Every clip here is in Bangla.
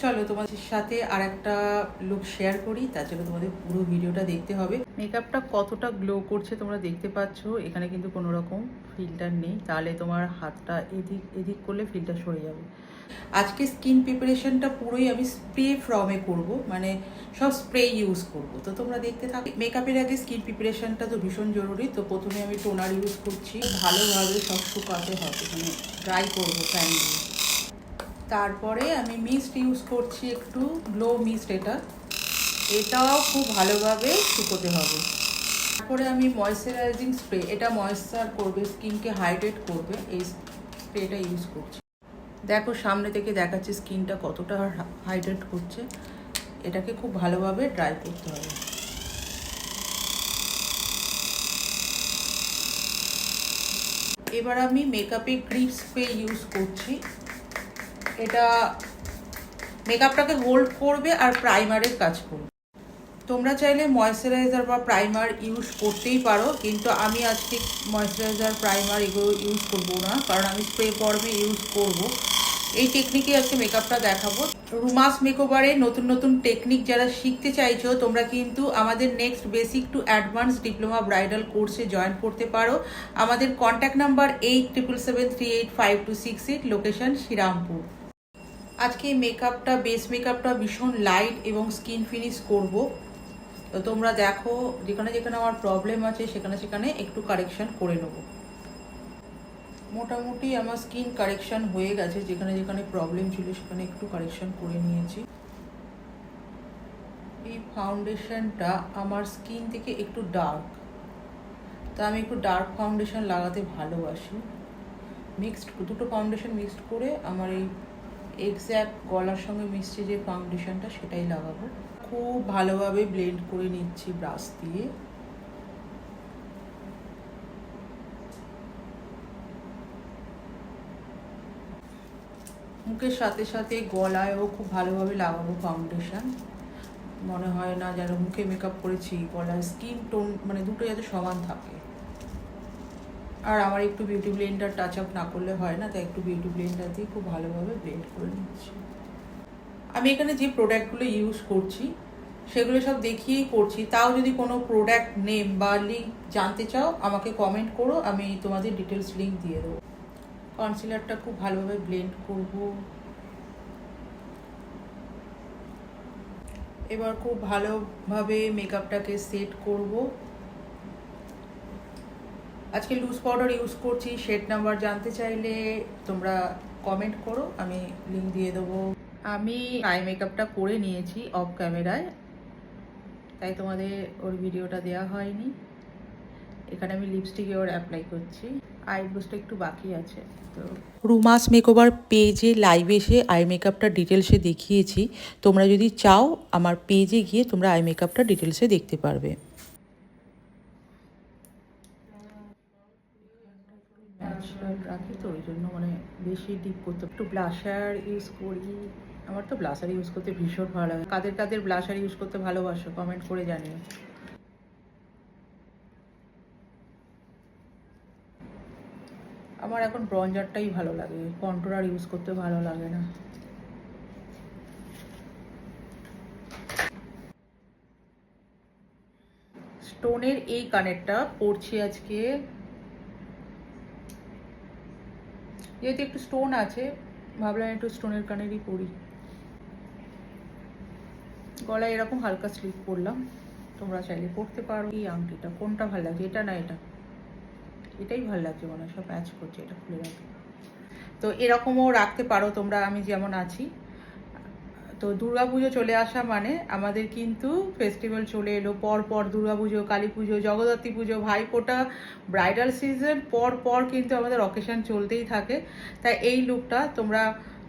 চলো তোমাদের সাথে আর একটা লুক শেয়ার করি, তার জন্য তোমাদের পুরো ভিডিওটা দেখতে হবে। মেকআপটা কতটা গ্লো করছে তোমরা দেখতে পাচ্ছ। এখানে কিন্তু কোনো রকম ফিল্টার নেই, তাহলে তোমার হাতটা এদিক এদিক করলে ফিল্টার সরে যাবে। আজকে স্কিন প্রিপারেশনটা পুরোই আমি স্প্রে ফর্মে করব, মানে সব স্প্রে ইউজ করব। তো তোমরা দেখতে থাকো। মেকআপের আগে স্কিন প্রিপারেশনটা তো ভীষণ জরুরি। তো প্রথমে আমি টোনার ইউজ করছি, ভালোভাবে সব শুকাতে হবে, মানে ড্রাই করবো ফ্যান দিয়ে। তারপরে আমি মিস্ট ইউজ করছি, একটু গ্লো মিস্ট। এটাও খুব ভালোভাবে শুকোতে হবে। তারপরে আমি ময়েশ্চারাইজিং স্প্রে, এটা ময়েশ্চার করবে, স্কিনকে হাইড্রেট করবে, এই স্প্রেটা ইউজ করছি। দেখো সামনে থেকে দেখাচ্ছি স্কিনটা কতটা হাইড্রেট করছে। এটাকে খুব ভালোভাবে ড্রাই করতে হবে। এবার আমি মেকআপে গ্রিপ স্প্রে ইউজ করছি। এটা মেকআপটাকে হোল্ড করবে আর প্রাইমারের কাজ করবে। তোমরা চাইলে ময়েশ্চারাইজার বা প্রাইমার ইউজ করতেই পারো, কিন্তু আমি আজকে ময়েশ্চারাইজার প্রাইমার এগুলো ইউজ করবো না, কারণ আমি স্প্রে ফর্মে ইউজ করব। এই টেকনিকে আজকে মেকআপটা দেখাবো। রুমাস মেকওভারে নতুন নতুন টেকনিক যারা শিখতে চাইছো, তোমরা কিন্তু আমাদের next basic to advance diploma bridal কোর্সে জয়েন করতে পারো। আমাদের কন্ট্যাক্ট নাম্বার 8777385268, লোকেশন শ্রীরামপুর। আজকে মেকআপটা বেস মেকআপটা ভীষণ লাইট এবং স্কিন ফিনিশ করব। তো তোমরা দেখো, যেখানে যেখানে আমার প্রবলেম আছে সেখানে সেখানে একটু কারেকশন করে নেব। মোটামুটি আমার স্কিন কারেকশন হয়ে গেছে, যেখানে যেখানে প্রবলেম ছিল সেখানে একটু কারেকশন করে নিয়েছি। এই ফাউন্ডেশনটা আমার স্কিন থেকে একটু ডার্ক, তা আমি একটু ডার্ক ফাউন্ডেশন লাগাতে ভালোবাসি। দুটো ফাউন্ডেশন মিক্সড করে আমার এই এক্স্যাক্ট গলার সঙ্গে মিশছে যে ফাউন্ডেশনটা, সেটাই লাগাবো। খুব ভালোভাবে ব্লেন্ড করে নিচ্ছি ব্রাশ দিয়ে। মুখের সাথে সাথে গলায়ও খুব ভালোভাবে লাগাবো ফাউন্ডেশন। মনে হয় না যেন মুখে মেকআপ করেছি, গলায় স্কিন টোন মানে দুটো যাতে সমান থাকে। আর আমার একটু বিউটি ব্লেন্ডার টাচ আপ না করলে হয় না, তাই একটু বিউটি ব্লেন্ডার দিয়ে খুব ভালোভাবে ব্লেন্ড করে নিচ্ছি। আমি এখানে যে প্রোডাক্টগুলো ইউজ করছি সেগুলো সব দেখিয়েই করছি। তাও যদি কোনো প্রোডাক্ট নেম বা লিঙ্ক জানতে চাও আমাকে কমেন্ট করো, আমি তোমাদের ডিটেলস লিঙ্ক দিয়ে দেবো। কনসিলারটা খুব ভালোভাবে ব্লেন্ড করব। এবার খুব ভালোভাবে মেকআপটাকে সেট করব। আজকে লুজ পাউডার ইউজ করছি। শেড নাম্বার জানতে চাইলে তোমরা কমেন্ট করো, আমি লিঙ্ক দিয়ে দেবো। আমি আই মেকআপটা করে নিয়েছি অফ ক্যামেরায়, তাই তোমাদের ওর ভিডিওটা দেওয়া হয়নি। এখানে আমি লিপস্টিক ওর অ্যাপ্লাই করছি, আইব্রোসটা একটু বাকি আছে। তো রুমাস মেকওভার পেজে লাইভে এসে আই মেকআপটা ডিটেলসে দেখিয়েছি। তোমরা যদি চাও আমার পেজে গিয়ে তোমরা আই মেকআপটা ডিটেলসে দেখতে পারবে। রাখি তো ওই জন্য মানে বেশি ডিপ করতে। একটু ব্লাশার ইউজ করি। আমার তো ব্লাশার ইউজ করতে ভীষণ ভালো লাগে। কাদের কাদের ব্লাশার ইউজ করতে ভালোবাসো কমেন্ট করে জানিও। আমার এখন ব্রঞ্জারটাই ভালো লাগে, কন্ট্রোলার ইউজ করতে ভালো লাগে না। স্টোনের এই কানেরটা পরছি আজকে, যেহেতু একটু স্টোন আছে ভাবলাম একটু স্টোনের কানেরই পরি। গলায় এরকম হালকা স্লিপ পরলাম, তোমরা চাইলে পরতে পারো। এই আংটিটা কোনটা ভালো লাগছে, এটা না এটা? এটাই ভালো লাগছে, মনে হয় সব ম্যাচ করছে। এটা খুলে রাখি। তো এরকমও রাখতে পারো তোমরা, আমি যেমন আছি। তো দুর্গাপুজো চলে আসা মানে আমাদের কিন্তু ফেস্টিভ্যাল চলে এলো পর পর। দুর্গাপুজো, কালী পুজো, জগদ্ধাত্রী পুজো, ভাইফোঁটা, ব্রাইডাল সিজন পর পর কিন্তু আমাদের অকেশন চলতেই থাকে। তাই এই লুকটা তোমরা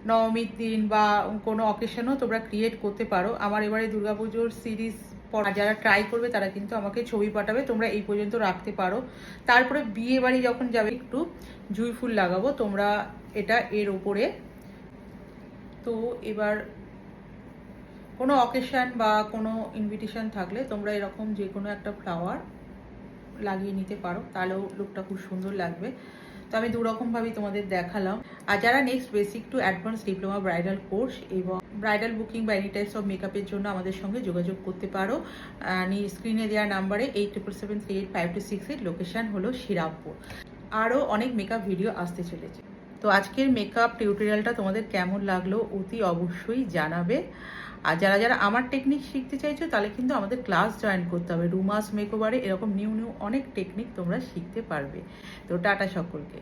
নবমীর দিন বা কোনো অকেশনও তোমরা ক্রিয়েট করতে পারো। আমার এবারে দুর্গাপুজোর সিরিজ যারা ট্রাই করবে তারা কিন্তু আমাকে ছবি পাঠাবে, তোমরা এই পর্যন্ত রাখতে পারো। তারপরে বিয়ে বাড়ি যখন যাবে একটু জুঁই ফুল লাগাবো তোমরা এটা এর ওপরে। তো এবার কোনো অকেশন বা কোনো ইনভিটেশন থাকলে তোমরা এরকম যে কোনো একটা ফ্লাওয়ার লাগিয়ে নিতে পারো, তাহলেও লুকটা খুব সুন্দর লাগবে। তো আমি দুরকমভাবেই তোমাদের দেখালাম। আর যারা next basic to advance diploma bridal course এবং ব্রাইডাল বুকিং বা এনি টাইপস অফ মেকআপের জন্য আমাদের সঙ্গে যোগাযোগ করতে পারো। স্ক্রিনে দেওয়া নাম্বারে 8777385268, লোকেশান হলো শ্রীরামপুর। আরও অনেক মেকআপ ভিডিও আসতে চলেছে। তো আজকের মেকআপ টিউটোরিয়ালটা তোমাদের কেমন লাগলো অতি অবশ্যই জানাবে। আর যারা যারা আমার টেকনিক শিখতে চাইছো তাহলে কিন্তু আমাদের ক্লাস জয়েন করতে হবে। রুমাস মেকওভারে এরকম নিউ অনেক টেকনিক তোমরা শিখতে পারবে। তো টাটা সকলকে।